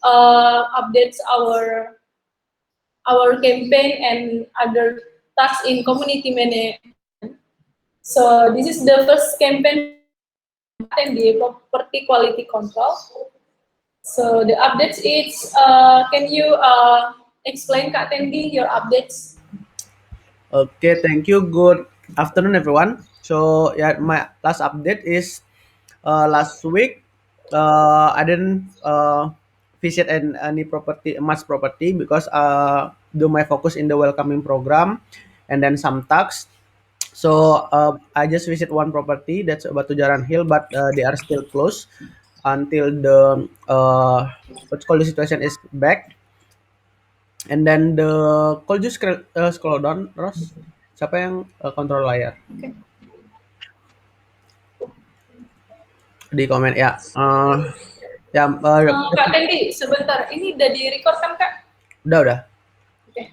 updates our campaign and other tasks in community management. So this is the first campaign and the property quality control. So the updates is, can you explain Kak Tendi your updates? Okay, thank you. Good afternoon, everyone. So yeah, my last update is last week. I didn't visit any property, much property because do my focus in the welcoming program, and then some tasks. So I just visit one property that's Batujaran Hill, but they are still closed until the what's called the situation is back. And then kalau just scroll down, Ros, siapa yang kontrol layar? Okay. Di komen ya. Ya, Kak Tendi, sebentar, ini udah di-record kan Kak? udah. Oke.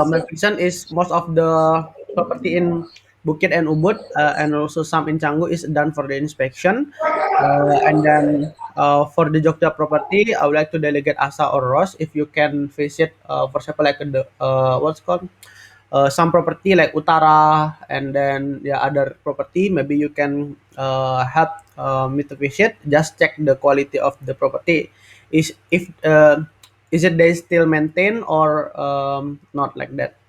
My vision is most of the property in Bukit and Ubud and also some in Canggu is done for the inspection. And then for the Jogja property, I would like to delegate Asa or Ros if you can visit, for example, like the what's called some property like Utara, and then yeah other property. Maybe you can help me to visit. Just check the quality of the property. Is it they still maintain or not like that?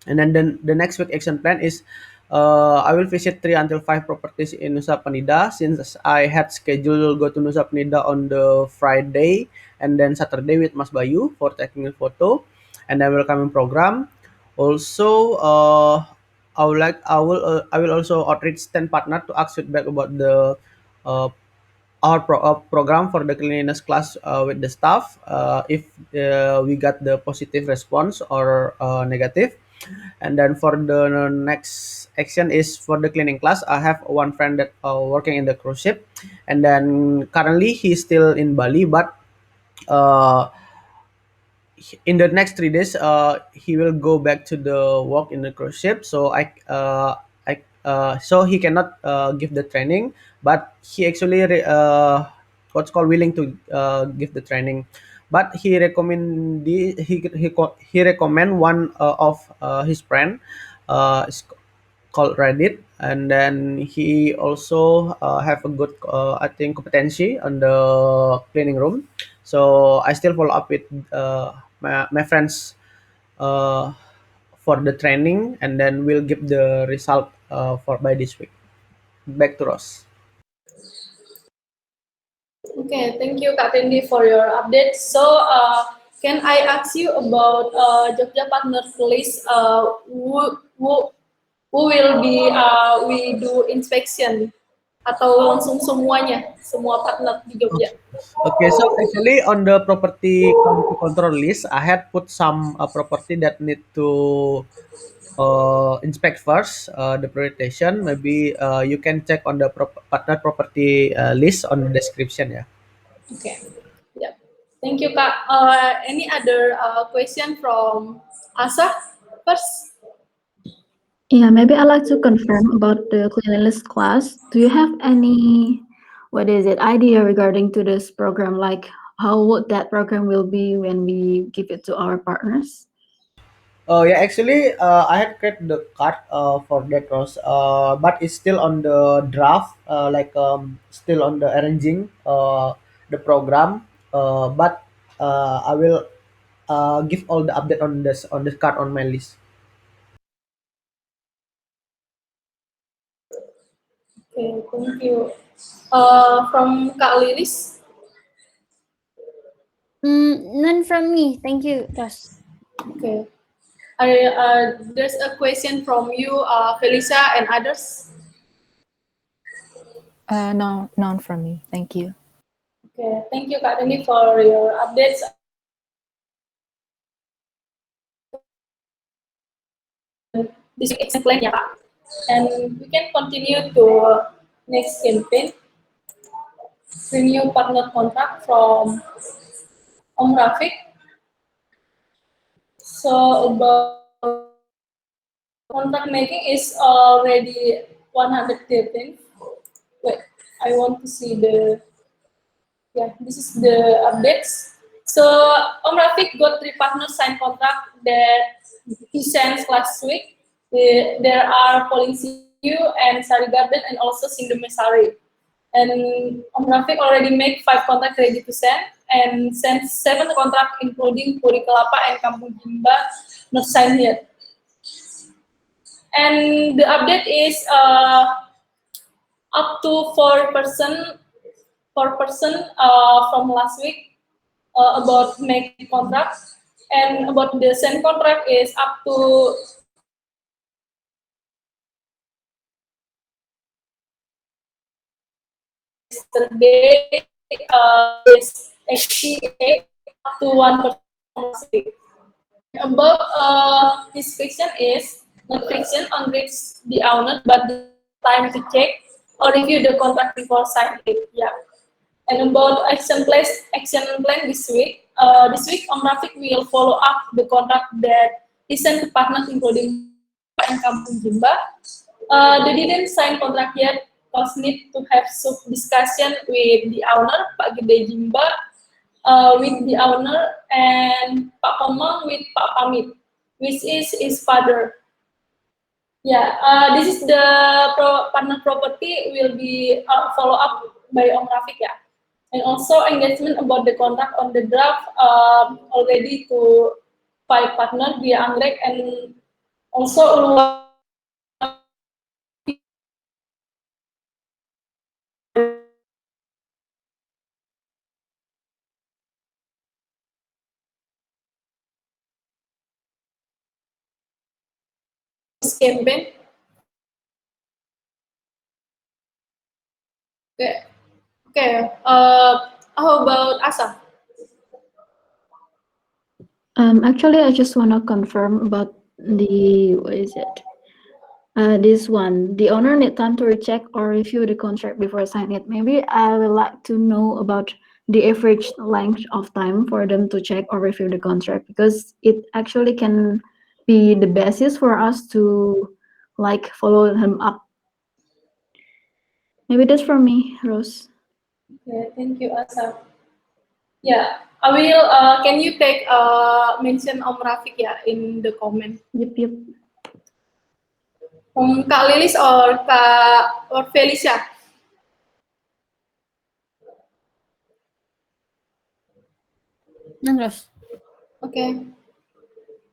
And then the next week action plan is I will visit 3 until 5 properties in Nusa Penida since I had scheduled go to Nusa Penida on the Friday and then Saturday with Mas Bayu for taking a photo and then welcoming program. Also, I will also outreach 10 partner to ask feedback about the uh, program for the cleanliness class with the staff. If we got the positive response or negative, and then for the next action is for the cleaning class. I have one friend that working in the cruise ship, and then currently he's still in Bali, but uh, in the next 3 days he will go back to the work in the cruise ship. So so he cannot give the training, but he actually what's called willing to give the training. But he recommend one of his friend, it's called Reddit, and then he also have a good I think competency on the cleaning room. So I still follow up with my friends uh, for the training, and then we'll give the result for by this week. Back to Ross. Okay, thank you Kak Tendi for your update. So, can I ask you about Jogja Partner List? Who will be we do inspection atau langsung semuanya, semua partner di Jogja? Okay, so actually on the property quality control list, I had put some property that need to inspect first the prioritization. Maybe you can check on the partner property list on the description. Yeah. Okay, yeah. Thank you Kak. Any other question from Asa first? Yeah, maybe I'd like to confirm about the cleanliness class. Do you have any, what is it, idea regarding to this program? Like how would that program will be when we give it to our partners? Oh yeah, actually, I had created the card for that Rose, but it's still on the draft, like still on the arranging the program. But I will give all the update on this card on my list. Okay, thank you. From Kak Lilis. None from me. Thank you, Ros. Okay. There's a question from you, Felicia and others. No, none from me. Thank you. Okay, thank you Kak Teni for your updates. This explain ya Kak. And we can continue to next campaign. Renew partner contract from Om Rafiq. So about contract making is already 113. Wait, I want to see the, yeah, this is the updates. So Om Rafiq got 3 partners signed contract that he sent last week. There are Polisiu and Sari Garden and also Sindome Sari. And Om Rafiq already made 5 contracts ready to send and sent 7 contracts including Puri Kelapa and Kampung Jimba not signed yet. And the update is up to 4% from last week about make contract, and about the send contract is up to yesterday is 88 up to 1% last week. About this fiction is not fiction on which the owner, but the time to check or review the contract before signing it. Yeah. And about action plan this week. This week, Om Rafiq will follow up the contract that he sent to partners including and Kampung Jimba. They didn't sign contract yet because need to have some discussion with the owner, Pak Gede Jimba, with the owner, and Pak Komang with Pak Pamit, which is his father. Yeah, this is the partner property will be follow up by Om Rafiq, ya. And also engagement about the contract on the draft already to 5 partner via Anggrek, and also campaign. Okay. How about Asa? Actually, I just want to confirm about what is it? This one, the owner need time to recheck or review the contract before signing it. Maybe I would like to know about the average length of time for them to check or review the contract, because it actually can be the basis for us to like follow him up. Maybe that's for me, Rose. Okay, thank you, Asa. Yeah, I will. Can you take mention Om Rafiq ya in the comment? Yep. Kak Lilis or Kak or Felicia? Terus. Okay.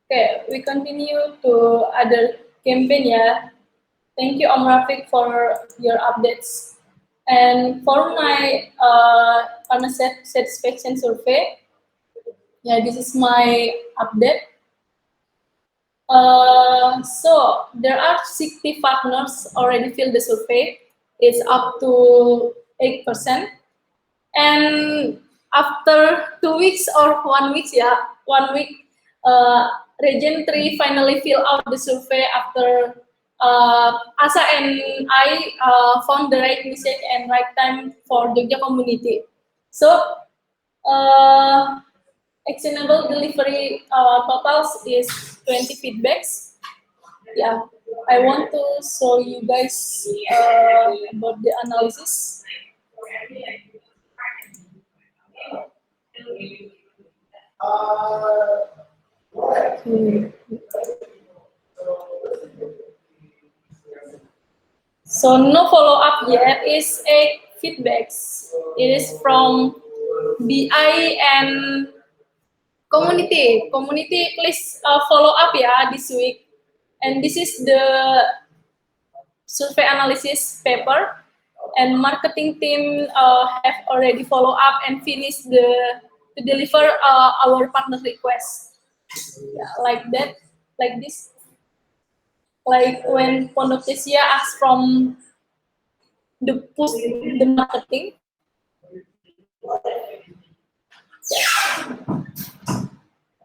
Okay, we continue to other campaign ya. Thank you Om Rafiq for your updates. And for my partner satisfaction survey, yeah, this is my update. So there are 60 partners already filled the survey. It's up to 8%. And after 2 weeks or 1 week, Region 3 finally fill out the survey after Asa and I found the right message and right time for Jogja community. So actionable delivery totals is 20 feedbacks. Yeah, I want to show you guys about the analysis. So no follow up yet is 8 feedbacks. It is from BI and community. Community, please follow up ya this week. And this is the survey analysis paper. And marketing team have already follow up and finished to deliver our partner request. Yeah, like that, like this. Like when Pondok Tesia asks from the push the marketing.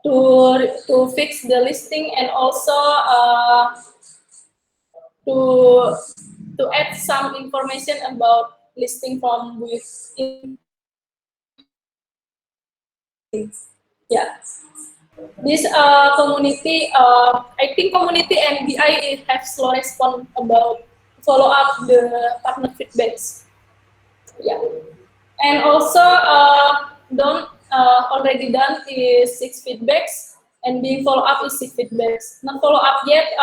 To fix the listing and also to add some information about listing from within. Yeah, this community, I think community and BI have slow response about follow up the partner feedbacks. Yeah, and also don't already done is 6 feedbacks, and being follow up is 6 feedbacks. Not follow up yet,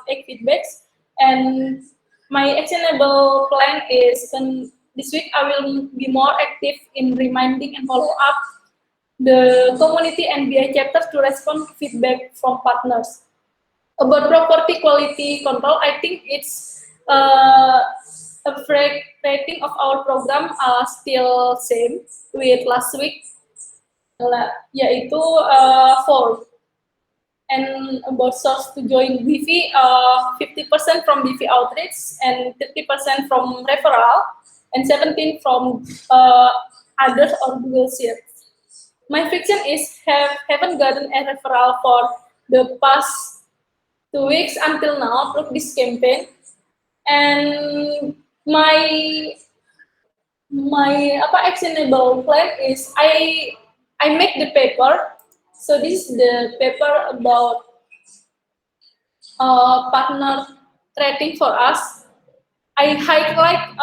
8 feedbacks. And my actionable plan is this week I will be more active in reminding and follow up the community and BI chapters to respond feedback from partners. About property quality control, I think it's a rating of our program still same with last week, yaitu 4. And about source to join BV, 50% from BV outreach and 30% from referral and 17 from others or Google Sheets. My fiction is haven't gotten a referral for the past 2 weeks until now through this campaign, and my actionable plan is I make the paper. So this is the paper about partner rating for us. I highlight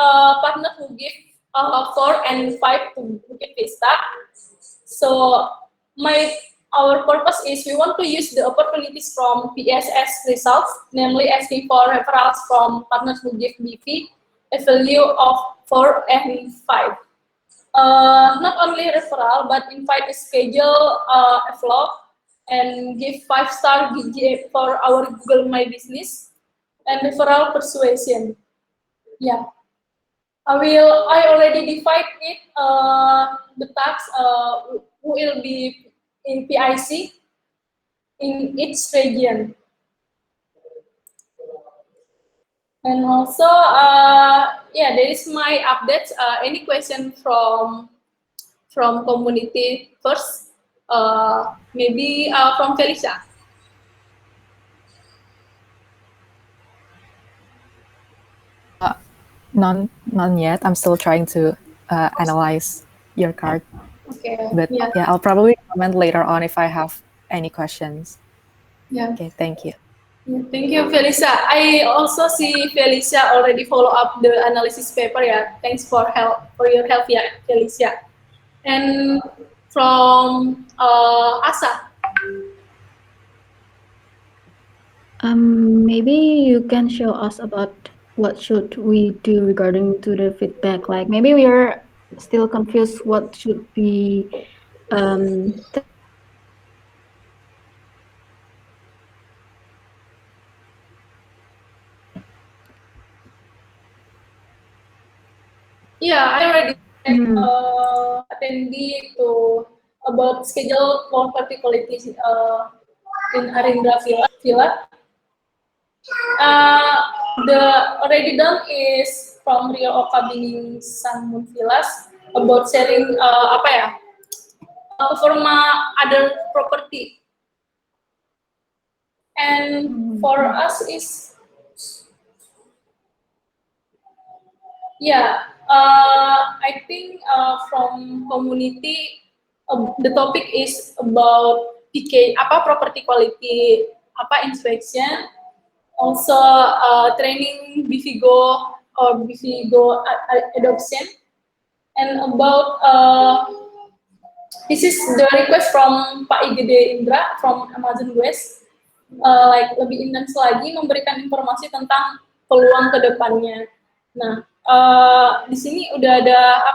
partner who give 4 and 5 to Bukit Vista. So our purpose is we want to use the opportunities from PSS results, namely asking for referrals from partners who give BV a value of 4 and 5. Not only referral, but invite a schedule a vlog and give 5-star GGA for our Google My Business and referral persuasion. Yeah. I already divide it, the tasks who will be in PIC in each region. And also, yeah, there is my updates. Any question from community first? Maybe from Felicia. None yet. I'm still trying to analyze your card. Okay. But Yeah. yeah, I'll probably comment later on if I have any questions. Yeah. Okay, thank you. Yeah, thank you, Felicia. I also see Felicia already follow up the analysis paper. Yeah, thanks for your help, yeah, Felicia. And from Asa. Maybe you can show us about what should we do regarding to the feedback. Like maybe we are still confused what should be Yeah, I already attendee to about schedule for quality in Arindra Villa. The already done is from Rio Oka Bining Sanmun Villas about sharing performa other property. And for us is I think from community the topic is about PK property quality inspection, also training BVGO or BVGO adoption, and about this is the request from Pak IGD Indra from Amazon West, like lebih intens lagi memberikan informasi tentang peluang ke depannya. Nah, di sini udah ada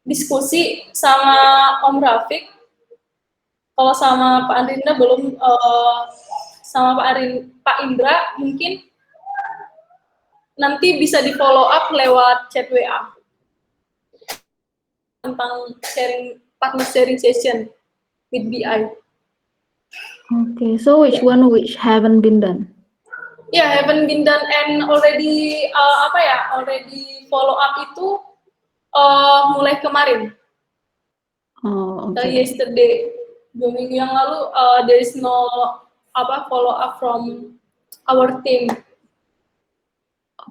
diskusi sama Om Rafiq. Kalau sama Pak Andrinda belum, sama Pak Indra mungkin nanti bisa di follow up lewat chat WA tentang partner sharing session with BI. Okay, so which one which haven't been done? Yeah, haven't been done and already already follow up itu mulai kemarin. Oh, okay. Yesterday, 2 minggu yang lalu, there is no follow up from our team.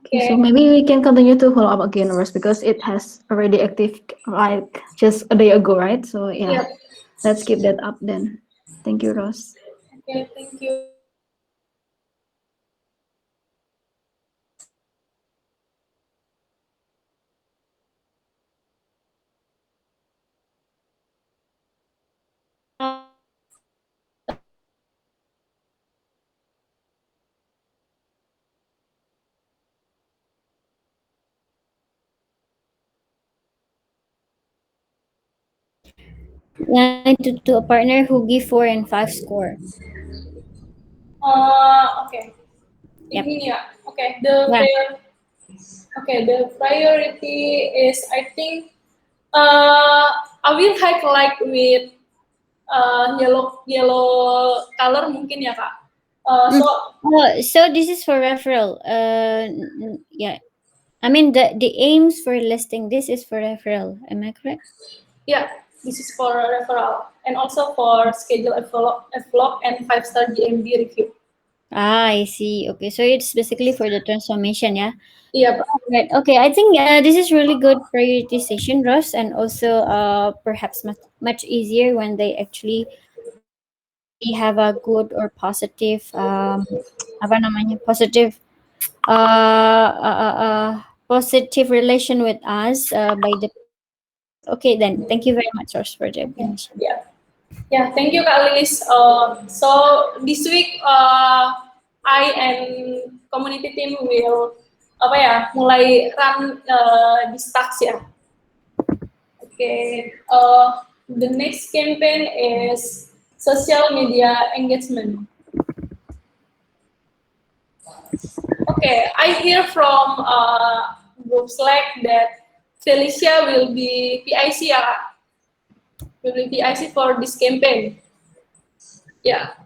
Okay, so maybe we can continue to follow up again, Rose, because it has already active like just a day ago, right? So yeah, Yep. let's keep that up then. Thank you, Rose. Okay, thank you. To a partner who give 4 and 5 score. Okay. Yep. Ini ya. Okay. Yeah. The priority is, I think, I will highlight with yellow color mungkin ya Kak. So So this is for referral. Yeah. I mean the aims for listing this is for referral. Am I correct? yeah, this is for referral and also for schedule vlog and 5-star GMB review. I see. Okay, so it's basically for the transformation, yeah. Iya Pak. Right. Okay, I think this is really good prioritization, Ross, and also perhaps much easier when they actually really have a good or positive apa namanya positive positive relation with us by the. Okay, then thank you very much, Ross, for the explanation. Yeah. Yeah, thank you Kak Lilis. So this week I and community team will mulai run this task ya. Okay. The next campaign is social media engagement. Okay, I hear from group Slack that Felicia will be PIC ya Kak. Will be PIC for this campaign. Yeah.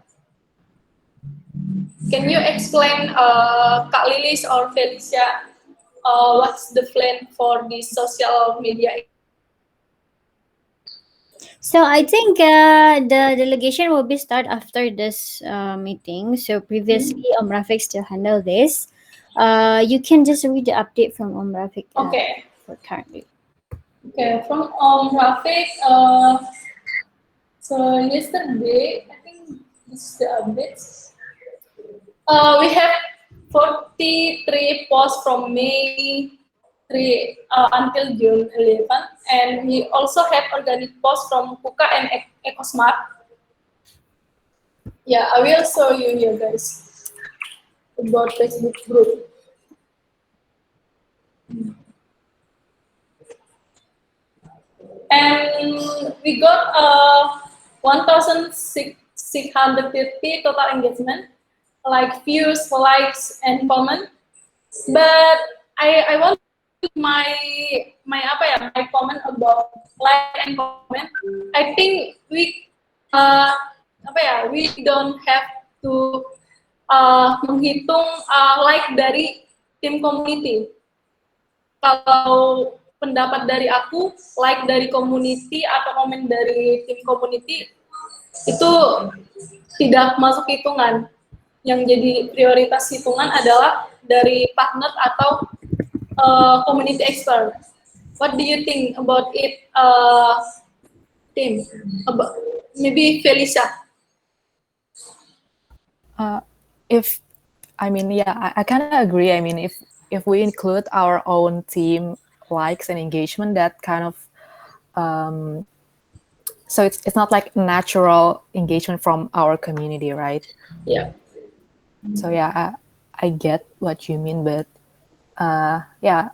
Can you explain, Kak Lilis or Felicia, what's the plan for this social media? So I think the delegation will be start after this meeting. So previously, Rafiq still handle this. You can just read the update from Rafiq. Okay. For currently. Okay, from Rafiq, so yesterday, I think this is the updates. We have 43 posts from May 3 until June 11, and we also have organic posts from Kuka and EcoSmart. Yeah, I will show you here, guys, about Facebook group. And we got 1,650 total engagement, like views, likes, and comment. But I want my comment about like and comment. I think we we don't have to menghitung like dari tim community. Kalau pendapat dari aku, like dari community atau komen dari tim community itu tidak masuk hitungan. Yang jadi prioritas hitungan adalah dari partner atau community expert. What do you think about it, Tim? Maybe Felicia. If I mean, yeah, I kind of agree. I mean, if we include our own team likes and engagement, that kind of so it's not like natural engagement from our community, right? Yeah. So yeah, I get what you mean, but yeah,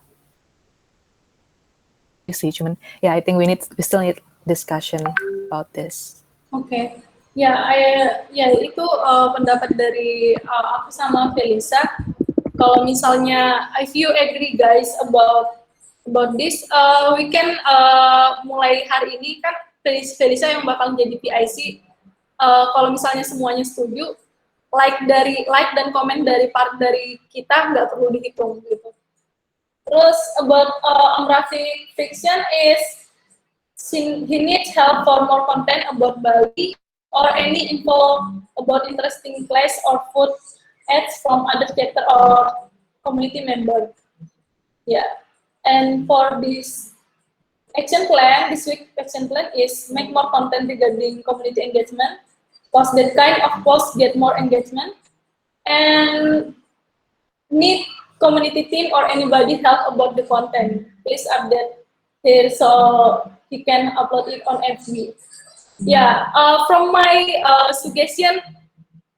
you see, cuman yeah, I think we still need discussion about this. Okay. Ya itu pendapat dari aku sama Felisa. Kalau misalnya, if you agree guys about this, we can mulai hari ini kan Felisa yang bakal jadi PIC. Kalau misalnya semuanya setuju, like dan komen dari part dari kita nggak perlu dihitung gitu. Terus about Rafiq Fiction is he needs help for more content about Bali or any info about interesting place or food ads from other chapter or community member. Yeah, and for this action plan, this week action plan is make more content regarding community engagement, post that kind of post get more engagement, and need community team or anybody help about the content. Please update here so he can upload it on FB. Yeah, from my suggestion,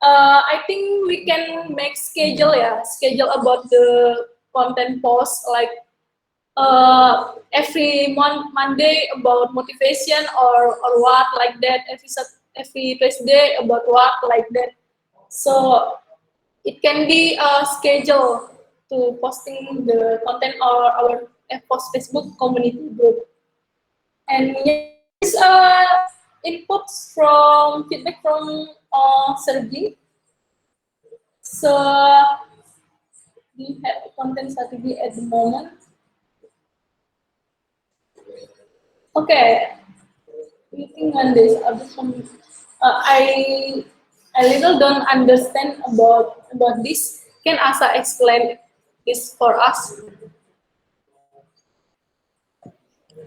I think we can make schedule about the content post, like every Monday about motivation or what like that. Every Tuesday about what like that. So it can be a schedule to posting the content or our post Facebook community group. And yes, inputs from feedback from Sergi. So we have a content strategy at the moment. Okay, meeting on this. I little don't understand about this. Can Asa explain this for us?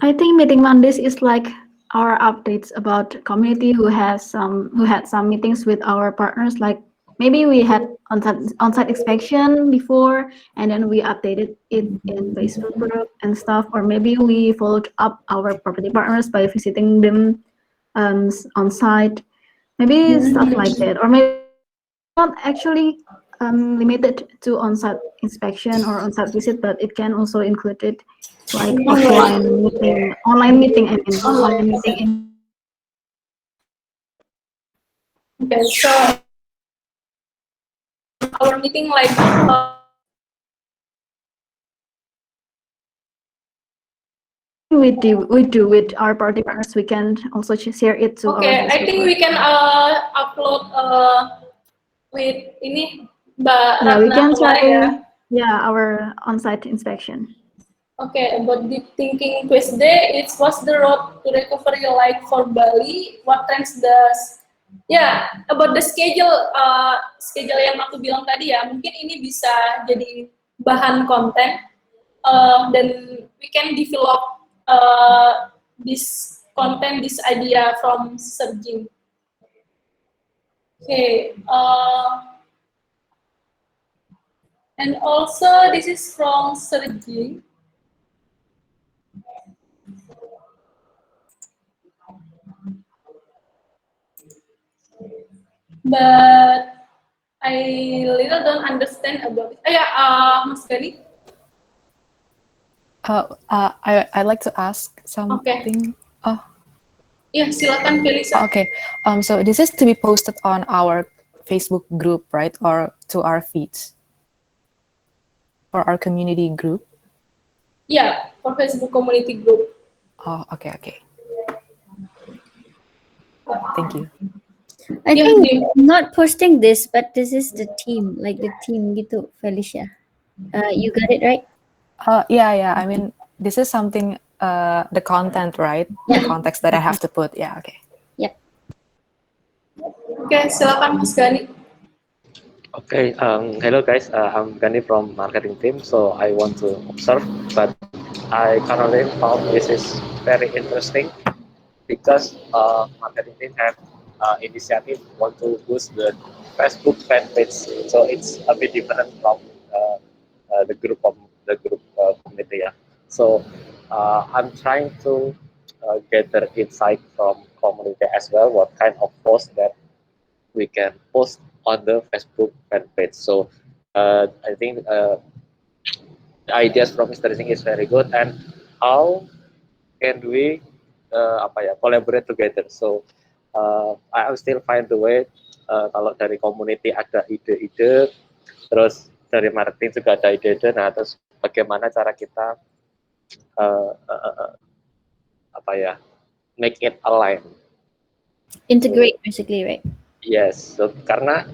I think meeting Mondays is like our updates about community who had some meetings with our partners. Like maybe we had on-site inspection before, and then we updated it in Facebook group and stuff. Or maybe we followed up our property partners by visiting them on site. Maybe stuff like that, or maybe not actually limited to on-site inspection or on-site visit, but it can also include it like offline meeting, online meeting. I mean, online meeting in. Okay, so our meeting like We do with our party partners. We can also share it to our okay, I Facebook think group. we can upload with ini Mbak Yeah, we Ratna can kemarin ya. try our on-site inspection. Okay, about deep thinking Tuesday, it was the road to recovery like for Bali. What trends does? Ya, about the schedule, schedule yang aku bilang tadi ya, mungkin ini bisa jadi bahan konten dan we can develop this content, this idea from Sergi. Okay, and also this is from Sergi. But I little don't understand about it. Mas Gani. I'd like to ask something. Oh, Iya, silakan Felisa. okay. So this is to be posted on our Facebook group, right? Or to our feeds? For our community group? Yeah, for Facebook community group. Oh, okay. Thank you. I Yeah, think Dim. not posting this, but this is the team, like the team gitu, Felicia. You got it right? Yeah. I mean, this is something, the content, right? The context that I have to put. Yeah, okay. Yep. Okay, silakan Mas Gani. Okay, hello guys, I'm Gani from marketing team, so I want to observe, but I currently found this is very interesting because marketing team have initiative want to boost the Facebook fan page, so it's a bit different from the group community. Yeah. So I'm trying to gather insight from community as well, what kind of post that we can post on the Facebook fan page. So I think the ideas from Mr. Singh is very good, and how can we collaborate together? So I will still find the way. Kalau dari community ada ide-ide, terus dari marketing juga ada ide-ide. Nah, terus bagaimana cara kita make it align? Integrate basically, right? Yes, so, karena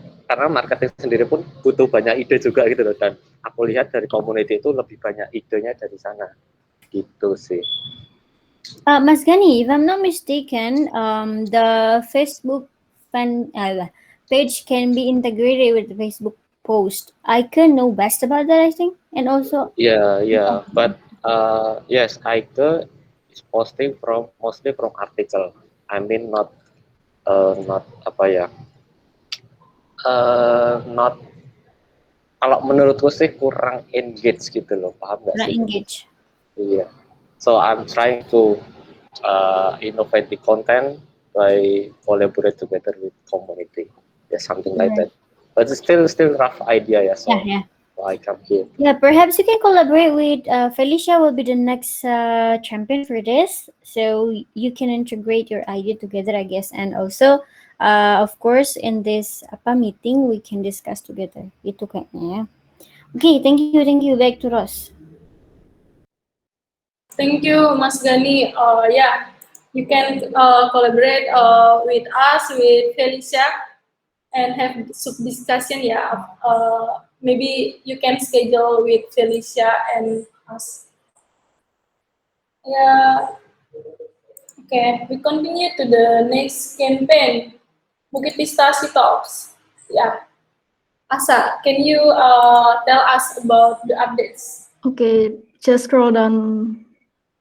marketing sendiri pun butuh banyak ide juga gitu loh, dan aku lihat dari community itu lebih banyak idenya dari sana, gitu sih. Mas Gani, if I'm not mistaken, the Facebook fan page can be integrated with the Facebook post. I can know best about that, I think, and also. Yeah, but yes, Ike is posting mostly from article. I mean not not, kalau menurutku sih kurang engage gitu loh, paham nggak Not sih? engage. Iya. So I'm trying to innovate the content by collaborate together with community, something like that. But it's still rough idea, yeah. So Yeah. So I come here. Yeah, perhaps you can collaborate with Felicia. Will be the next champion for this, so you can integrate your idea together, I guess, and also, of course, in this meeting we can discuss together. Itu kayaknya ya. Okay, thank you. Back to Ross. Thank you, Mas Gani. Yeah, you can collaborate with us, with Felicia, and have sub discussion. Yeah, maybe you can schedule with Felicia and us. Yeah. Okay, we continue to the next campaign, Bukit Vista Talks. Yeah. Asa, can you tell us about the updates? Okay, just scroll down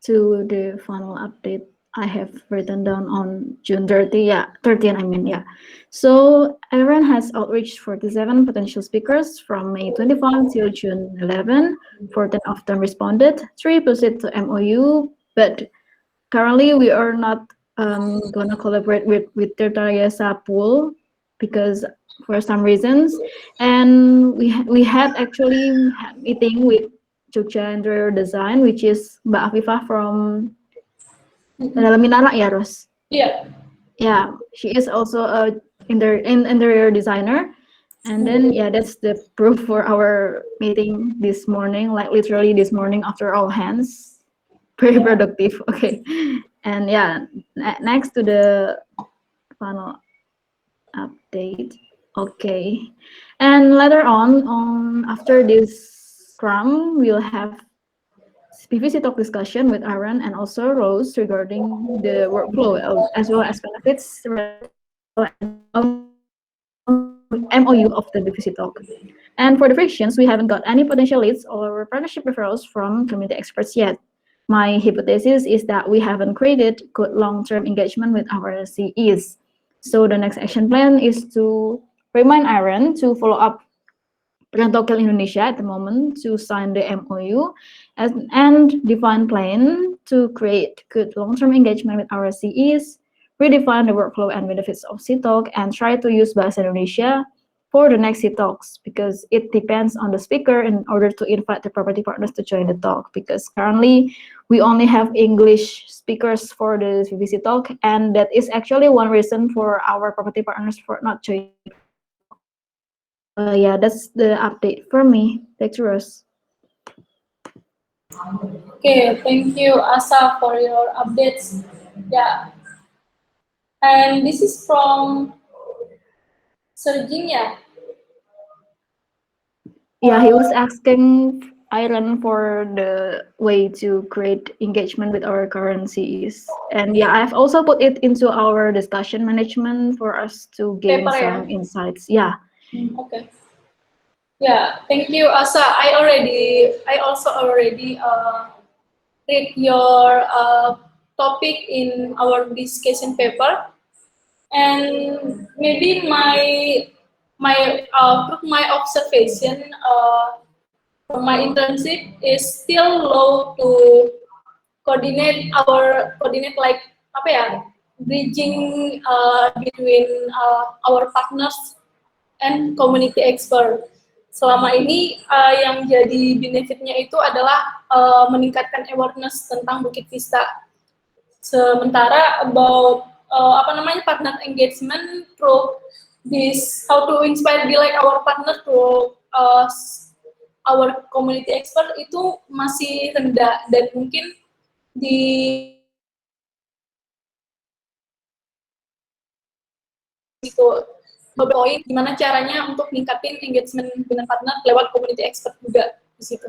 to the final update I have written down on June 30. Yeah, 30th, I mean, yeah. So Aaron has outreached 47 potential speakers from May 25 till June 11. 14 of them responded. 3 proceeded to MOU, but currently we are not gonna collaborate with Tirtayasa Pool because for some reasons, and we had actually meeting with Jogja Interior Design, which is Mbak Afifah from Dalam Minara ya, Ros? Yeah. Yeah, she is also a interior designer. And then yeah, that's the proof for our meeting this morning, like literally this morning after all hands. Very productive. Okay. And yeah, next to the final update. Okay. And later on after this Scrum, we'll have PVC talk discussion with Aaron and also Rose regarding the workflow as well as benefits and MOU of the PVC talk. And for the frictions, we haven't got any potential leads or partnership referrals from community experts yet. My hypothesis is that we haven't created good long-term engagement with our CEs. So the next action plan is to remind Aaron to follow up Tokyo Indonesia at the moment to sign the MOU and define plan to create good long-term engagement with our CEs, redefine the workflow and benefits of CTalk, and try to use Bahasa Indonesia for the next CTalks because it depends on the speaker in order to invite the property partners to join the talk because currently we only have English speakers for the VVC talk, and that is actually one reason for our property partners for not joining. Yeah, that's the update for me. Back to Rose. Okay, thank you, Asa, for your updates. Yeah. And this is from Serginia. Yeah, he was asking Aaron for the way to create engagement with our currencies. And yeah, I've also put it into our discussion management for us to gain Paper, some insights. Yeah. Okay. Yeah, thank you, Asa. I also already read your topic in our discussion paper, and maybe my observation from my internship is still low to coordinate like apa ya, bridging between our partners and community expert. Selama ini yang jadi benefitnya itu adalah meningkatkan awareness tentang Bukit Vista. Sementara about partner engagement through this, how to inspire like our partner to our community expert itu masih rendah dan mungkin di itu beberapa poin gimana caranya untuk ningkatin engagement dengan partner lewat community expert juga di situ.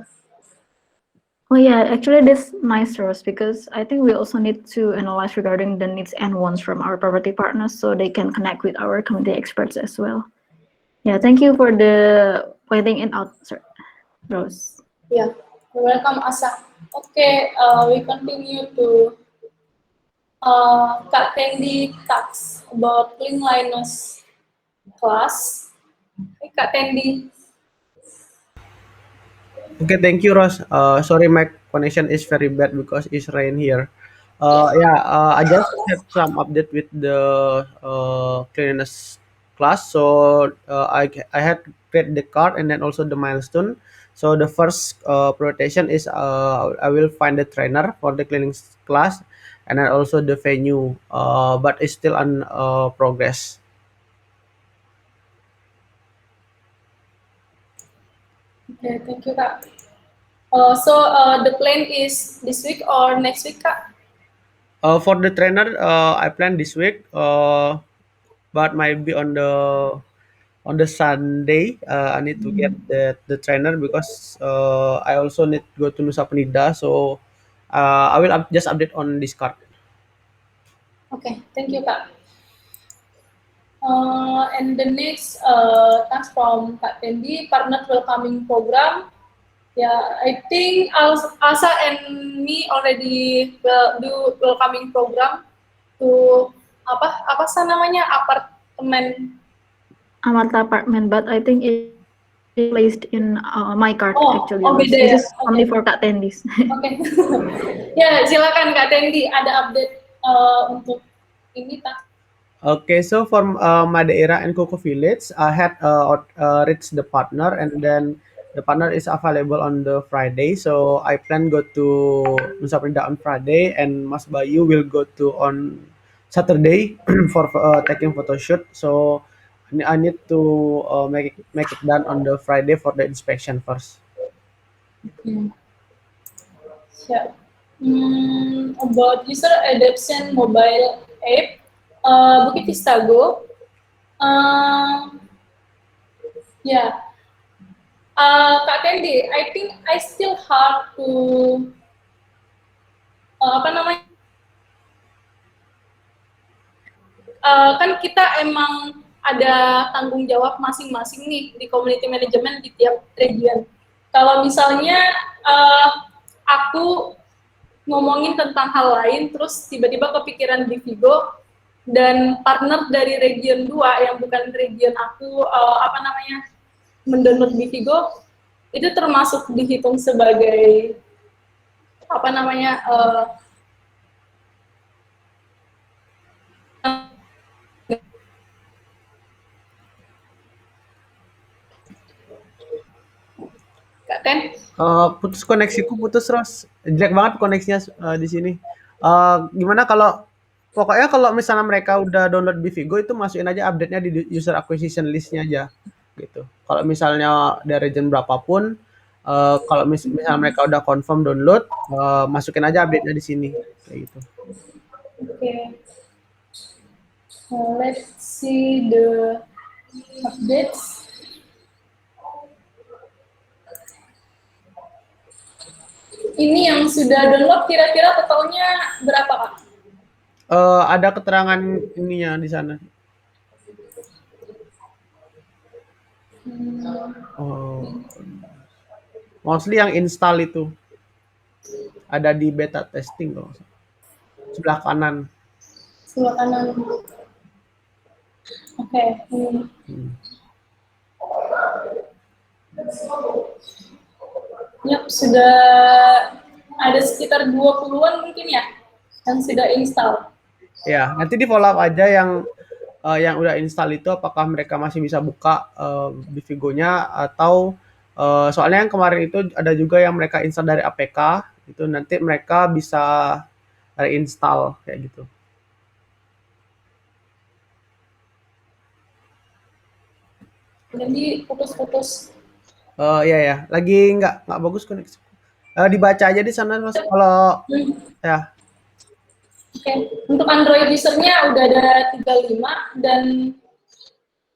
Oh yeah, actually this nice, Rose, because I think we also need to analyze regarding the needs and wants from our property partners so they can connect with our community experts as well. Yeah, thank you for the pointing it out, sir. Rose. Yeah, welcome, Asa. Okay, we continue to Kak Tendi talks about cleanliness class. Hey, Kak Tendi. Okay, thank you, Ross. Sorry, my connection is very bad because it's rain here. I just have some update with the cleanliness class. So I had create the card and then also the milestone. So the first prioritation is I will find the trainer for the cleaning class, and then also the venue. But it's still on progress. Okay, thank you, Kak. The plan is this week or next week, Kak? For the trainer, I plan this week, but might be on the Sunday. I need to get the trainer because I also need to go to Nusa Penida. So I will just update on Discord. Okay, thank you, Kak. And the next task from Kak Tendi, partner welcoming program. Yeah, I think Asa and me already do welcoming program to apa sih namanya apartemen. Amarta apartment, but I think it placed in my card actually. Beda This ya. is only for Kak Tendis. Oke. Ya, silakan Kak Tendi, ada update untuk ini task. Okay, so from Madeira and Coco Village, I had reached the partner, and then the partner is available on the Friday. So I plan go to Nusa Penida on Friday, and Mas Bayu will go to on Saturday for taking photo shoot. So I need to make it done on the Friday for the inspection first. Siap. About user adoption mobile app, Bukit Vistago. Yeah, Kak Tendi, I think I still hard to apa namanya? Kan kita emang ada tanggung jawab masing-masing nih di community management di tiap region. Kalau misalnya aku ngomongin tentang hal lain, terus tiba-tiba kepikiran di Vigo, dan partner dari region 2 yang bukan region aku mendownload di Vigo, itu termasuk dihitung sebagai Kak Ten? Putus koneksiku, putus terus jelek banget koneksinya di sini. Gimana kalau pokoknya kalau misalnya mereka udah download Bivigo itu masukin aja update-nya di user acquisition list-nya aja gitu. Kalau misalnya dari region berapapun, kalau misalnya mereka udah confirm download, masukin aja update-nya di sini kayak gitu. Okay. Let's see the updates. Ini yang sudah download kira-kira totalnya berapa, Kak? Ada keterangan ininya di sana. Mostly yang install itu ada di beta testing loh. Sebelah kanan. Sebelah kanan. Oke. Yap, sudah ada sekitar 20-an mungkin ya yang sudah install. Ya, nanti di follow up aja yang udah install itu apakah mereka masih bisa buka Bivigo-nya atau soalnya yang kemarin itu ada juga yang mereka install dari APK, itu nanti mereka bisa reinstall kayak gitu. Jadi putus-putus. Iya ya, lagi nggak bagus koneksi. Dibaca aja di sana Mas kalau ya. Oke, untuk Android usernya udah ada 35 dan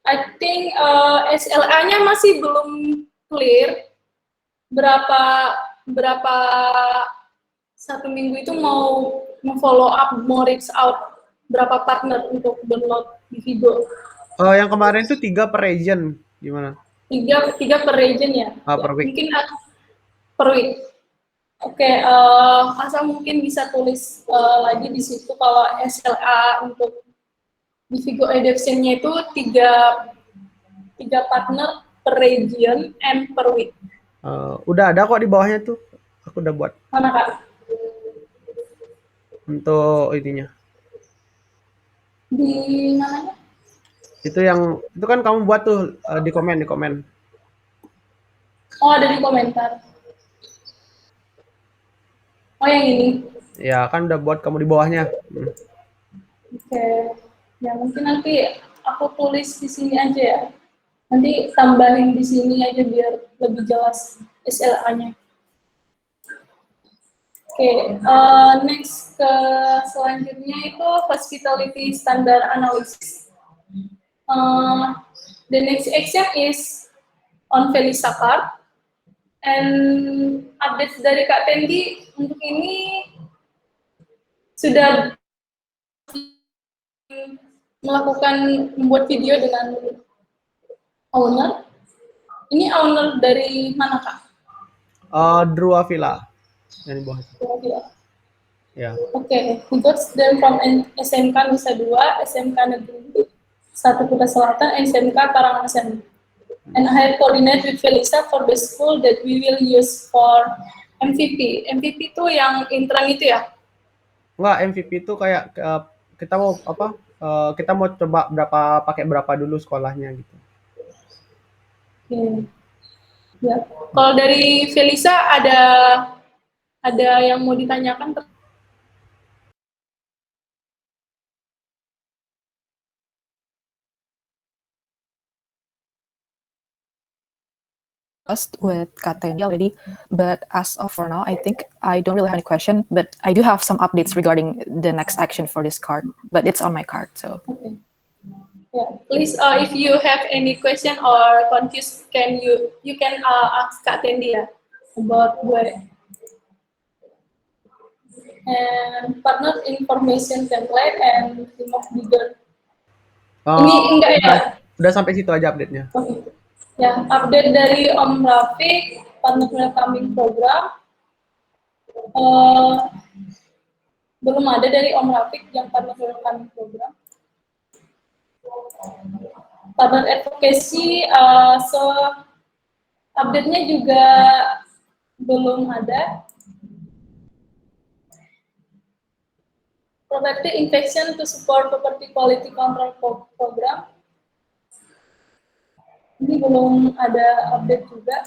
I think SLA-nya masih belum clear. Berapa satu minggu itu mau follow up, mau reach out berapa partner untuk download di Vigo. Yang kemarin itu 3 per region gimana? 3 per region ya? Per week. Mungkin per week. Oke, Asa mungkin bisa tulis lagi di situ kalau SLA untuk di Vigo adoption-nya itu 3 partner per region and per week. Udah ada kok di bawahnya tuh. Aku udah buat. Mana, Kak? Untuk ininya. Di mananya? Itu kan kamu buat tuh di komen. Oh, ada di komentar. Oh, yang ini. Ya kan udah buat kamu di bawahnya. Oke. Ya, mungkin nanti aku tulis di sini aja ya. Nanti tambahin di sini aja biar lebih jelas SLA-nya. Oke, next ke selanjutnya itu hospitality standard analysis. The next action is on Felisa card. And update dari Kak Tendi untuk ini sudah melakukan membuat video dengan owner. Ini owner dari mana, Kak? Drua Villa yang di bawah. Ya. Oke, we got them from SMK Nusa Dua, SMK Negeri 1 Kuta Selatan, SMK Karangasem. And I have coordinated with Felisa for the school that we will use for MVP. MVP itu yang intern itu ya? Enggak, MVP itu kayak kita mau apa? Kita mau coba pakai berapa dulu sekolahnya gitu. Oke. Ya. Kalau dari Felisa ada yang mau ditanyakan? With Katendi already, but as of for now, I think I don't really have any question, but I do have some updates regarding the next action for this card, but it's on my card, so. Okay. Yeah, please, if you have any question or confused, you can ask Kak Tendi ya about gue. And partner information template and remove bigger. Ini enggak ya? Udah sampai situ aja update-nya. Okay. Ya, update dari Om Rafiq, partner welcoming program. Belum ada dari Om Rafiq yang partner welcoming program. Partner advocacy, so update-nya juga belum ada. Property infection to support property quality control program. Ini belum ada update juga.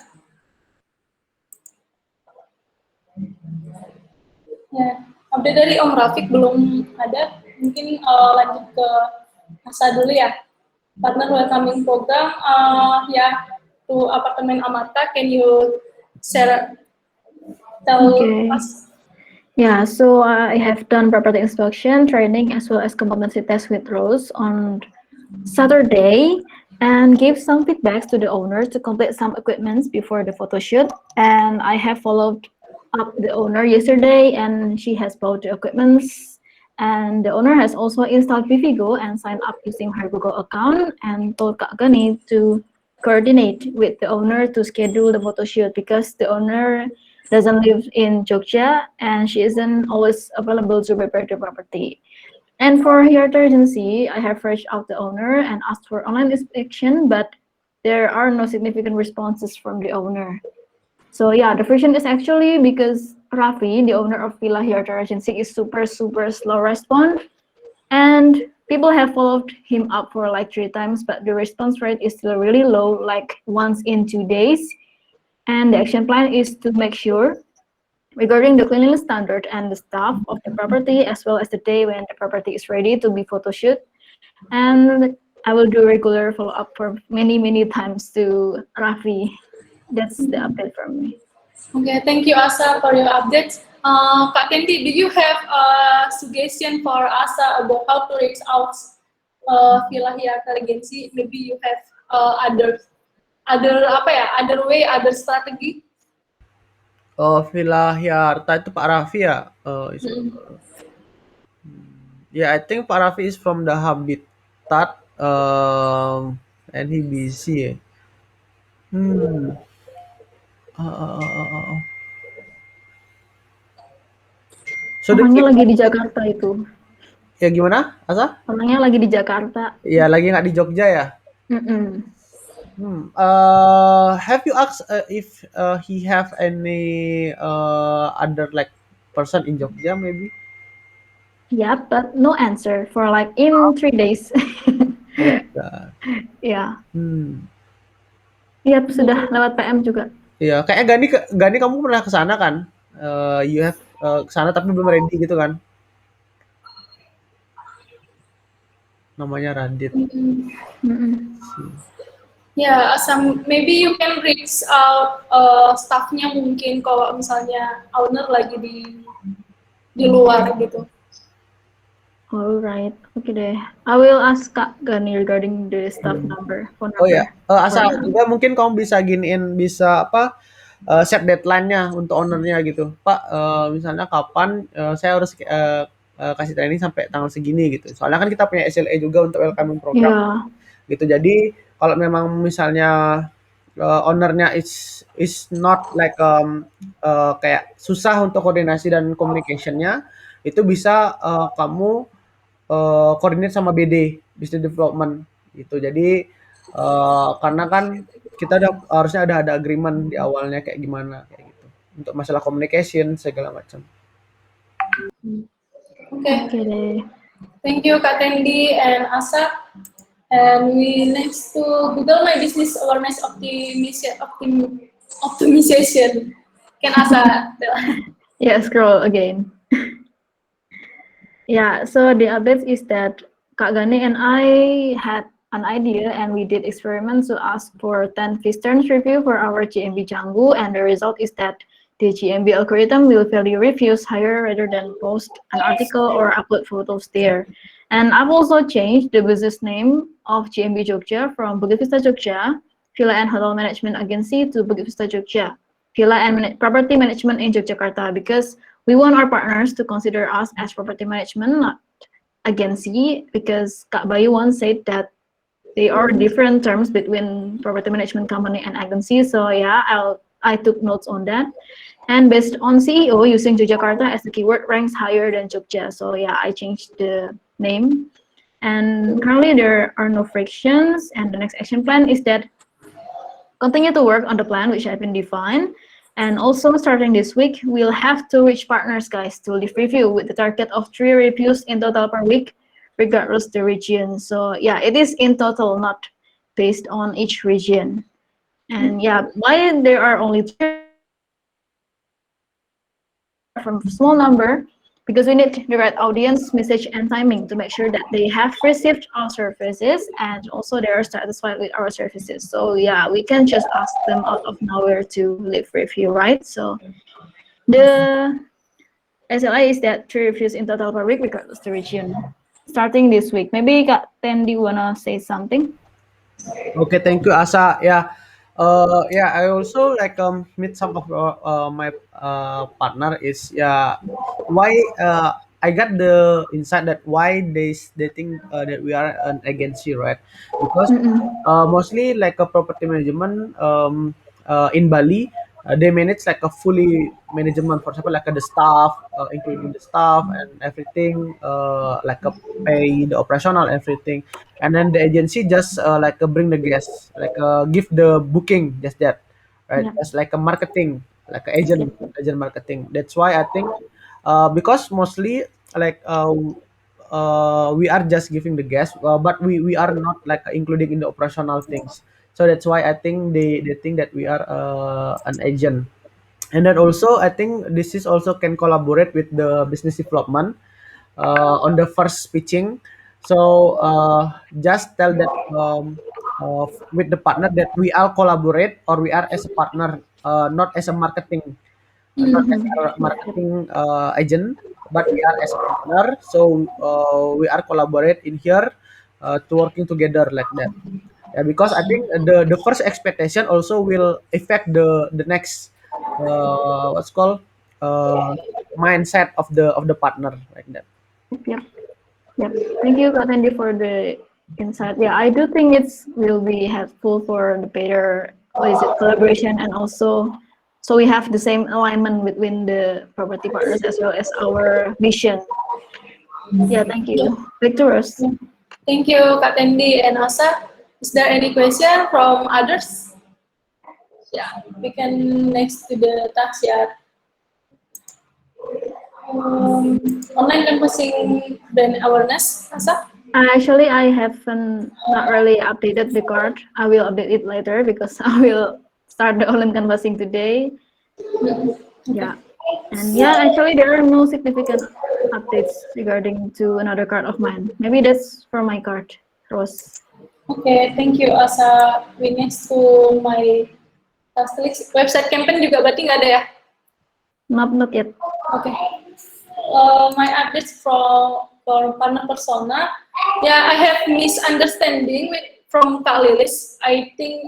Ya, update dari Om Rafiq belum ada. Mungkin lanjut ke Asa dulu ya. Partner welcoming program, ya, to apartemen Amarta. Can you tell us? Yeah, so I have done property inspection training as well as competency test with Rose on Saturday and gave some feedbacks to the owner to complete some equipments before the photo shoot. And I have followed up the owner yesterday and she has bought the equipments. And the owner has also installed Vivigo and signed up using her Google account and told Kak Gani to coordinate with the owner to schedule the photo shoot because the owner doesn't live in Jogja and she isn't always available to prepare the property. And for her urgency, I have reached out the owner and asked for online inspection, but there are no significant responses from the owner. So yeah, the version is actually because Rafi, the owner of Villa Hirta Regency, is super slow response, and people have followed him up for like 3 times, but the response rate is still really low, like once in 2 days. And the action plan is to make sure regarding the cleanliness standard and the staff of the property, as well as the day when the property is ready to be photo shoot. And I will do regular follow-up for many times to Rafi. That's the update from me. Okay, thank you, Asa, for your updates. Kak Tendi, do you have a suggestion for Asa about how to reach out Villa Hirta Regency? Maybe you have other way, other strategy? Villa Hirta itu Pak Raffi ya? Yeah, I think Pak Raffi is from the Habitat, and he busy. So Orangnya lagi di Jakarta itu. Ya gimana, Asa? Orangnya lagi di Jakarta. Iya, lagi nggak di Jogja ya? Have you asked if he have any other like person in Jogja maybe? Yeah, but no answer for like in 3 days. Ya, Hmm. iya sudah lewat PM juga. Iya, kayak Gani kamu pernah ke sana kan? You have ke sana tapi belum ready gitu kan? Namanya Radit. Mm-mm. Ya, maybe you can reach out staffnya mungkin kalau misalnya owner lagi di luar gitu. Alright, oke deh. I will ask Kak Gani regarding the staff number, phone Oh ya, number. asal juga mungkin kamu bisa giniin, bisa apa, set deadline-nya untuk ownernya gitu. Pak, misalnya kapan saya harus kasih training sampai tanggal segini gitu. Soalnya kan kita punya SLA juga untuk welcoming program Ya, gitu. Jadi kalau memang misalnya ownernya is not like kayak susah untuk koordinasi dan communication-nya, itu bisa kamu coordinate sama BD, Business Development gitu. Jadi karena kan kita harusnya ada agreement di awalnya kayak gimana kayak gitu. Untuk masalah communication segala macam. Okay. oke deh. Thank you Kak Tendi and Asa. And we next to Google My Business Awareness Optimization. Can Asa tell? Yeah, scroll again. Yeah, so the update is that Kak Gani and I had an idea and we did experiments to ask for 10 Vistern's review for our GMB Canggu, and the result is that the GMB algorithm will value reviews higher rather than post an article or upload photos there. And I've also changed the business name of GMB Jogja from Bukit Vista Jogja, Villa and Hotel Management Agency, to Bukit Vista Jogja, Villa and Property Management in Yogyakarta, because we want our partners to consider us as property management, not agency, because Kak Bayu once said that there are different terms between property management company and agency. So yeah, I took notes on that. And based on CEO, using Yogyakarta as the keyword ranks higher than Jogja. So yeah, I changed the name. And currently there are no frictions. And the next action plan is that continue to work on the plan which have been defined. And also starting this week, we'll have to reach partners, guys, to leave review with the target of 3 reviews in total per week, regardless the region. So yeah, it is in total, not based on each region. And yeah, why there are only 3 from small number, because we need the right audience, message, and timing to make sure that they have received our services and also they are satisfied with our services. So yeah, we can just ask them out of nowhere to leave review, right? So the SLA is that 3 reviews in total per week, regardless the region. Starting this week, maybe Kak Tendi wanna say something? Okay, thank you, Asa. Yeah, I also like meet some of my partner is why I got the insight that why they think that we are an agency, right? Because mostly like a property management in Bali, they manage like a fully management, for example, like the staff, including the staff and everything, like a pay, the operational, everything, and then the agency just like bring the guests, like give the booking, just that, right? Yeah. Just like a marketing, like a agent marketing. That's why I think because mostly like we are just giving the guests, but we are not like including in the operational things. So that's why I think they think that we are an agent. And then also I think this is also can collaborate with the business development on the first pitching. So just tell that with the partner that we all collaborate or we are as a partner, not as a marketing, not as a marketing agent, but we are as a partner. So we are collaborate in here to working together like that. Yeah, because I think the first expectation also will affect the next what's called mindset of the partner like that. Yep. Yep. Thank you, Kak Tendi, for the insight. Yeah, I do think it's will be helpful for the better collaboration, and also so we have the same alignment between the property partners as well as our vision. Yeah, thank you. Victorous. Thank you Kak Tendi and Asa. Is there any question from others? Yeah, we can next to the task ya. Online canvassing brand awareness, Asa? Actually, I haven't not really updated the card. I will update it later because I will start the online canvassing today. Yeah, and yeah, actually there are no significant updates regarding to another card of mine. Maybe that's for my card, Rose. Okay, thank you Asa. We next to my Tastelix website campaign juga berarti nggak ada ya? Not yet. Okay. My updates for partner persona. Yeah, I have misunderstanding from Kak Lilis. I think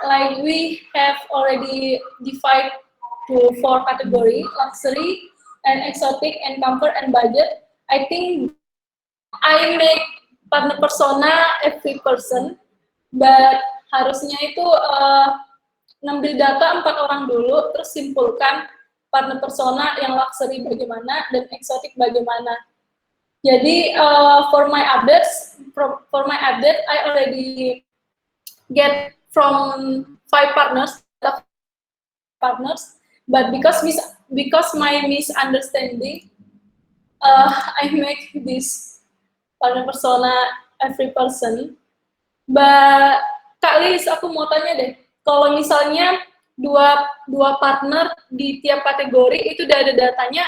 like we have already divided to 4 category: luxury and exotic and comfort and budget. I think I make partner persona every person, but harusnya itu ngambil data 4 orang dulu, terus simpulkan partner persona yang luxury bagaimana dan eksotik bagaimana. Jadi for my update, I already get from 5 partners, but because my misunderstanding, I make this partner persona every person. But Kak Lilis, aku mau tanya deh, kalau misalnya dua partner di tiap kategori itu udah ada datanya,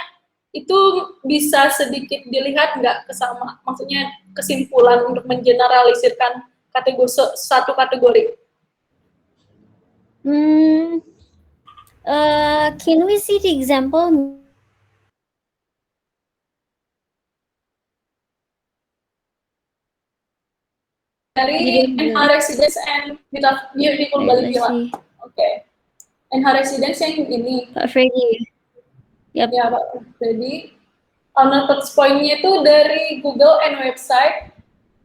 itu bisa sedikit dilihat nggak kesama, maksudnya kesimpulan untuk mengeneralisirkan satu kategori? Can we see the example? Dari NH Residence and Beautiful Bali Villa. Oke. NH Residence yang ini. Pak Freddy. Yep. Ya, Pak Freddy. Partner touch point-nya itu dari Google and website.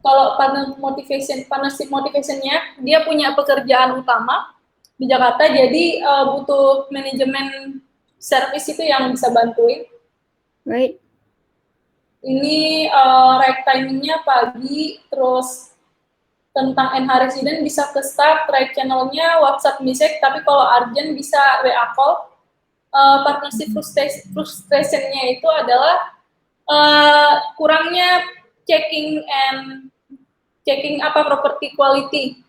Kalau partnership motivation-nya, dia punya pekerjaan utama di Jakarta, jadi butuh manajemen service itu yang bisa bantuin. Right. Ini right timing-nya pagi, terus tentang NH Resident bisa ke staff, right channel-nya WhatsApp message, tapi kalau urgent bisa WA call. Partnership frustration-nya itu adalah kurangnya checking property quality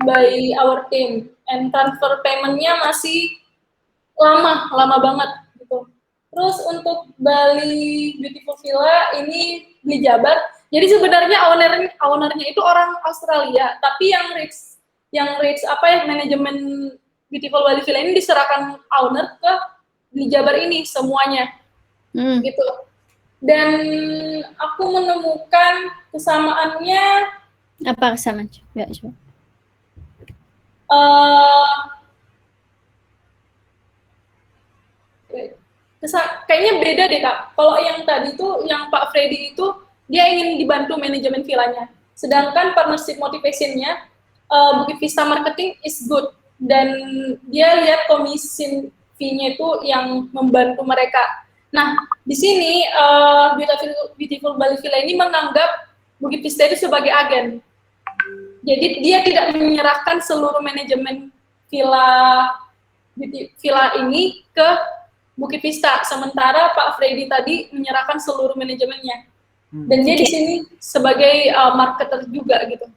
by our team, and transfer payment-nya masih lama banget gitu. Terus untuk Bali Beautiful Villa ini di Jabar. Jadi sebenarnya ownernya itu orang Australia, tapi yang manajemen Beautiful Bali Villa ini diserahkan owner ke di Jabar ini semuanya, gitu. Dan aku menemukan kesamaannya. Apa kesamaan? Nggak coba. Kayaknya beda deh Kak. Kalau yang tadi tuh, yang Pak Freddy itu dia ingin dibantu manajemen villanya. Sedangkan partnership motivation-nya Bukit Vista Marketing is good, dan dia lihat komisi fee-nya itu yang membantu mereka. Nah, di sini Beautiful Bali Villa ini menganggap Bukit Vista itu sebagai agen. Jadi dia tidak menyerahkan seluruh manajemen villa ini ke Bukit Vista, sementara Pak Freddy tadi menyerahkan seluruh manajemennya. Dan dia di sini sebagai marketer juga gitu.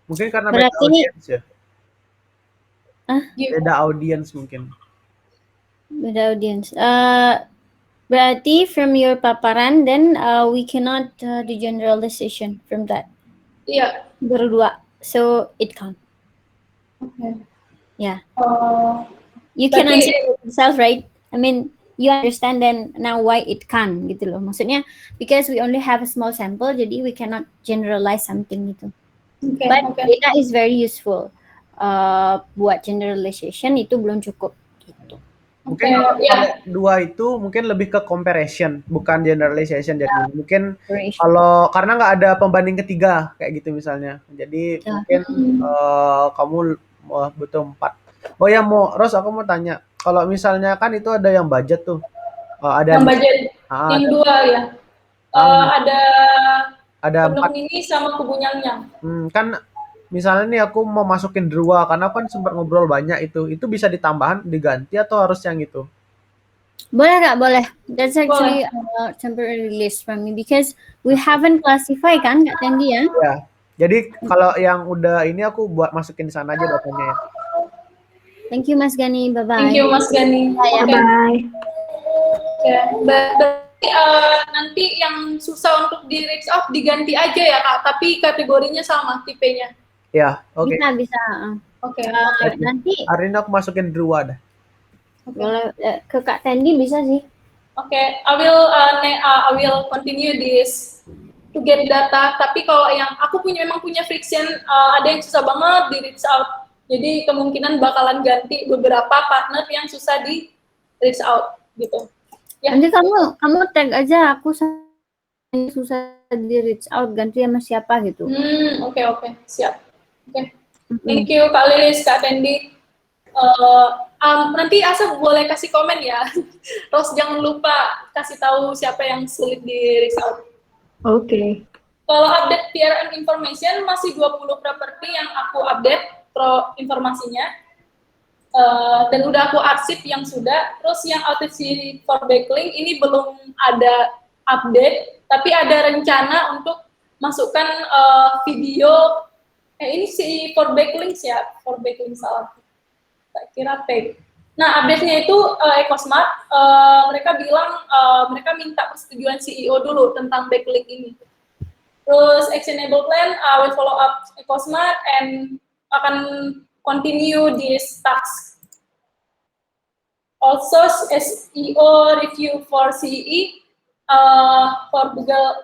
Mungkin karena beda audiens ya. Beda audiens mungkin. Beda audiens. Berarti from your paparan, then we cannot do generalization from that. Iya. Berdua, so it can't. Okay. Yeah. You can answer yourself, right? I mean, you understand then now why it can gitu loh. Maksudnya because we only have a small sample, jadi we cannot generalize something gitu. Okay, But data is very useful. Buat generalization itu belum cukup gitu. Mungkin kalau dua itu mungkin lebih ke comparison, bukan generalization. Jadi mungkin kalau karena nggak ada pembanding ketiga kayak gitu misalnya. Jadi mungkin kamu butuh 4. Oh ya, Ros, aku mau tanya. Kalau misalnya kan itu ada yang budget tuh. Ada yang budget yang ada, 2 ya. Ada Pondok Mini sama Kubunyangnya. Kan misalnya nih aku mau masukin Drua, karena kan sempat ngobrol banyak itu bisa ditambahan, diganti atau harus yang itu? Boleh Kak, boleh. That's actually a temporary list from me because we haven't classified kan Kak Tendi ya. Ya. Jadi kalau yang udah ini aku buat masukin di sana aja datanya ya. Thank you Mas Gani. Bye bye. Thank you Mas Gani. Ya. Oke. Bye. Ya, berarti nanti yang susah untuk di reach out diganti aja ya Kak, tapi kategorinya sama tipenya. Ya, oke. Bisa. Oke. Nanti Hari ini aku masukin Drua dah. boleh ke Kak Tendi bisa sih. Oke, I will continue this to get data. Tapi kalau yang aku memang punya friction, ada yang susah banget di reach out. Jadi kemungkinan bakalan ganti beberapa partner yang susah di reach out gitu. Ya. Nanti kamu tag aja aku susah di reach out ganti sama siapa gitu. Oke, siap. Oke. Thank you Kak Lilis, Kak Tendi. Nanti Asa boleh kasih komen ya. Terus jangan lupa kasih tahu siapa yang sulit di reach out. Oke. Kalau update PRN information masih 20 properti yang aku update informasinya. Dan udah aku arsip yang sudah. Terus yang authenticity for backlink ini belum ada update, tapi ada rencana untuk masukkan video. Ini si for backlinks ya, for backlink salah. Tak kira tag. Nah, update-nya itu EcoSmart, mereka bilang mereka minta persetujuan CEO dulu tentang backlink ini. Terus actionable plan will follow up EcoSmart and akan continue this task. Also, SEO review for CE for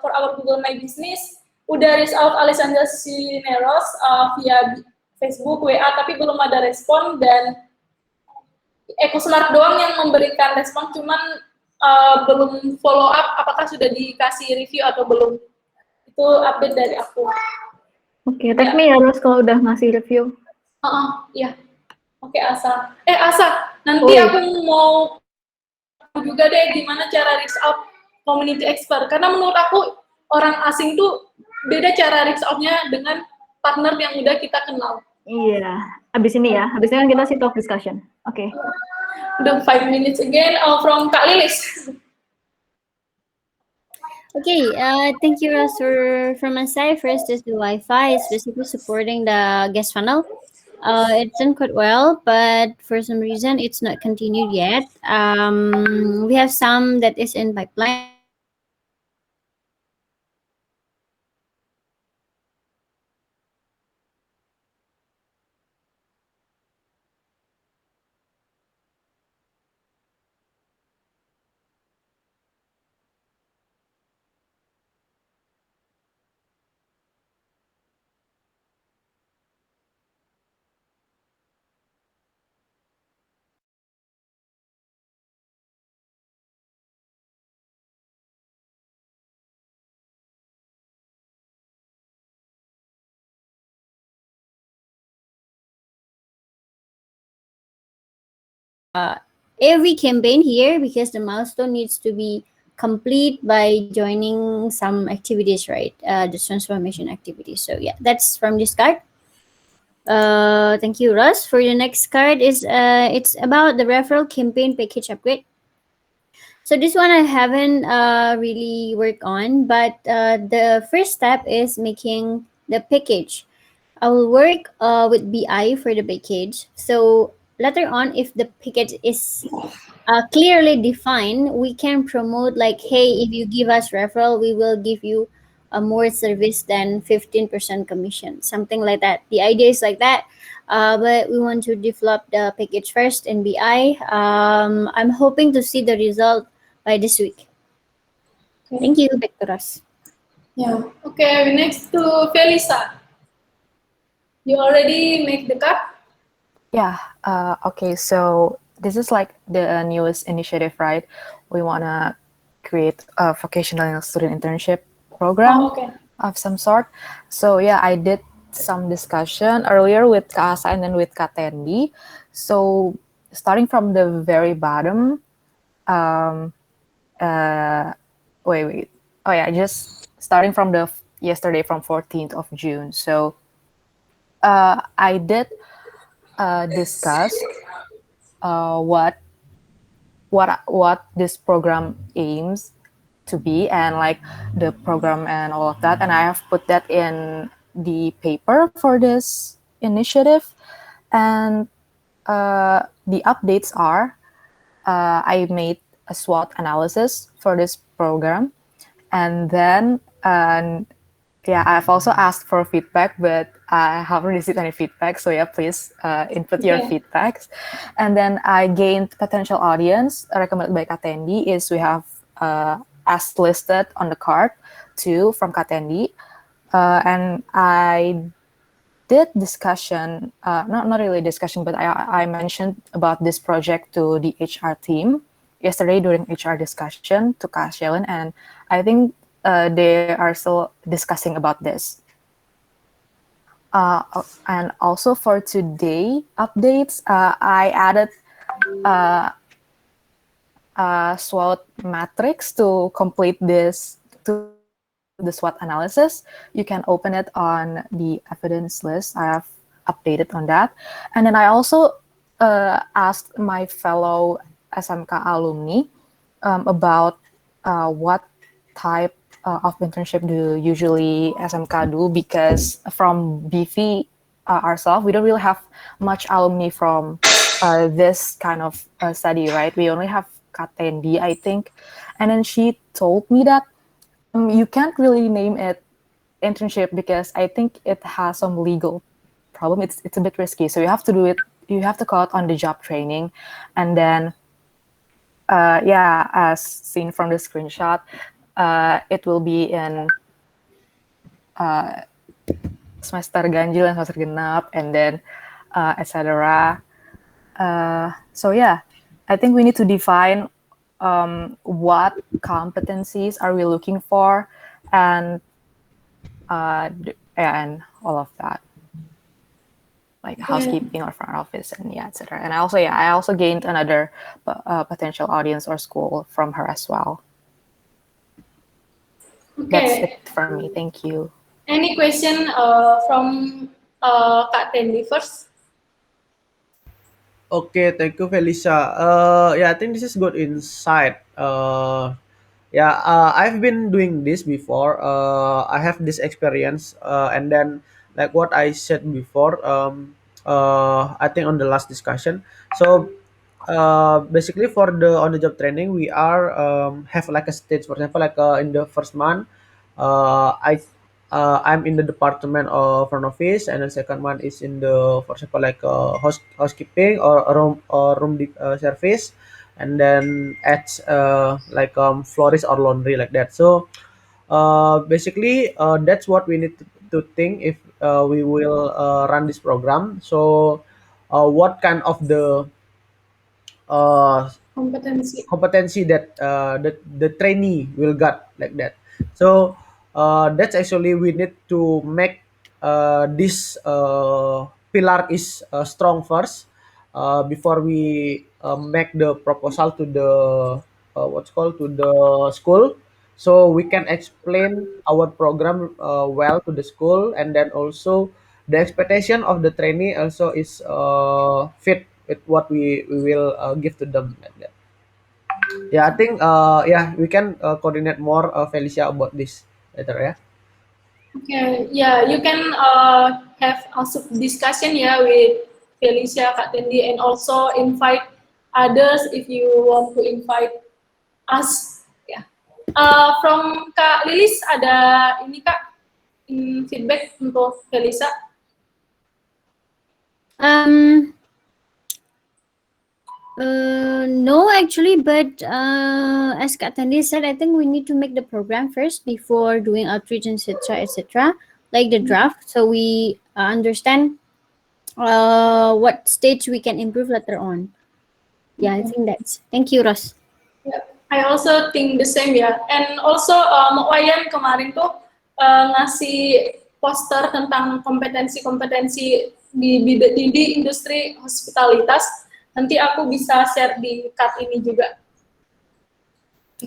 our Google My Business udah reach out Alessandra Sineros via Facebook, WA, tapi belum ada respon, dan EcoSmart doang yang memberikan respon, cuman belum follow up apakah sudah dikasih review atau belum. Itu update dari aku. Oke, tag me ya Ros kalau udah ngasih review. Iya. Oke, Asa. Asa, nanti aku mau juga deh gimana cara reach out community expert. Karena menurut aku orang asing tuh beda cara reach out-nya dengan partner yang udah kita kenal. Iya, abis ini ya. Abis ini kan kita sih talk discussion. Oke. Udah 5 minutes again from Kak Lilis. Okay, thank you Ros from my side. First is the Wi-Fi. It's basically supporting the guest funnel. It's done quite well, but for some reason it's not continued yet. We have some that is in pipeline. Every campaign here because the milestone needs to be complete by joining some activities, right? The transformation activities. So yeah, that's from this card. Thank you, Russ. For the next card is it's about the referral campaign package upgrade. So this one I haven't really worked on, but the first step is making the package. I will work with BI for the package. So later on, if the package is clearly defined, we can promote like, hey, if you give us referral, we will give you a more service than 15% commission, something like that. The idea is like that. But we want to develop the package first in BI. I'm hoping to see the result by this week. Thank you, back to Russ. Yeah. Okay, next to Felisa. You already make the card? Yeah. Okay. So this is like the newest initiative, right? We wanna create a vocational student internship program of some sort. So yeah, I did some discussion earlier with Kak Asa and then with Kak Tendi. So starting from the very bottom, wait. Oh yeah, just starting from the yesterday from 14th of June. So I did discuss what what this program aims to be, and like the program and all of that. And I have put that in the paper for this initiative. And the updates are, I made a SWOT analysis for this program, and then yeah, I've also asked for feedback, but I haven't received any feedback. So yeah, please input your feedbacks. And then I gained potential audience recommended by Katendi is we have as listed on the card, 2 from Katendi. And I did discussion, not really discussion, but I mentioned about this project to the HR team yesterday during HR discussion to Kak Sheldon, and I think they are still discussing about this. And also for today updates, I added SWOT matrix to complete this, to the SWOT analysis. You can open it on the evidence list. I have updated on that. And then I also asked my fellow SMK alumni about what type of internship do usually SMK do, because from BV ourselves, we don't really have much alumni from this kind of study, right? We only have Katendi, I think. And then she told me that you can't really name it internship because I think it has some legal problem. It's a bit risky. So you have to do it, you have to call it on the job training. And then, yeah, as seen from the screenshot, it will be in semester ganjil and semester genap, and then etc. So yeah, I think we need to define what competencies are we looking for, and and all of that, like housekeeping or front office, and yeah, etc. And I also gained another potential audience or school from her as well. Okay. That's it for me. Thank you. Any question from Kak Tendi first? Okay, thank you, Felicia. Yeah, I think this is good insight. Yeah, I've been doing this before. I have this experience, and then like what I said before, I think on the last discussion. So, basically for the on the job training, we are have like a stage. For example, like in the first month, I'm in the department of front office, and then second one is in the, for example, like housekeeping or room service, and then at like florist or laundry like that. So basically that's what we need to think if we will run this program. So what kind of the competency that the trainee will get like that. So that's actually we need to make this pillar is strong first before we make the proposal to the what's called to the school, so we can explain our program well to the school, and then also the expectation of the trainee also is fit with what we will give to them like that. Yeah, I think yeah, we can coordinate more Felicia about this later, yeah. Okay, yeah, you can have also discussion with Felicia, Kak Tendi, and also invite others if you want to invite us. Yeah. From Kak Lilis ada ini Kak feedback untuk Felicia. No, actually, but as Kak Tandi said, I think we need to make the program first before doing outreach, etc., like the draft, so we understand what stage we can improve later on. Yeah, I think that's. Thank you, Ros. Yeah, I also think the same ya. And also Mbak Wayan kemarin tuh ngasih poster tentang kompetensi-kompetensi di industri hospitalitas. Nanti aku bisa share di card ini juga.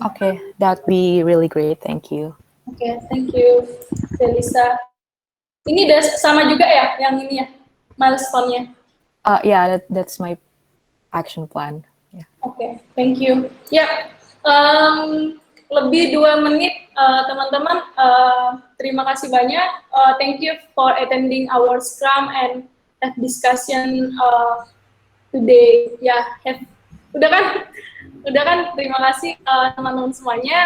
Okay, that'd be really great. Thank you. Okay, thank you, Felisa. Ini udah sama juga ya, yang ini ya, milestone-nya? Yeah, that's my action plan. Oke, thank you. Ya, lebih 2 menit, teman-teman. Terima kasih banyak. Thank you for attending our Scrum and have discussion today. Ya, udah kan? Terima kasih teman-teman semuanya.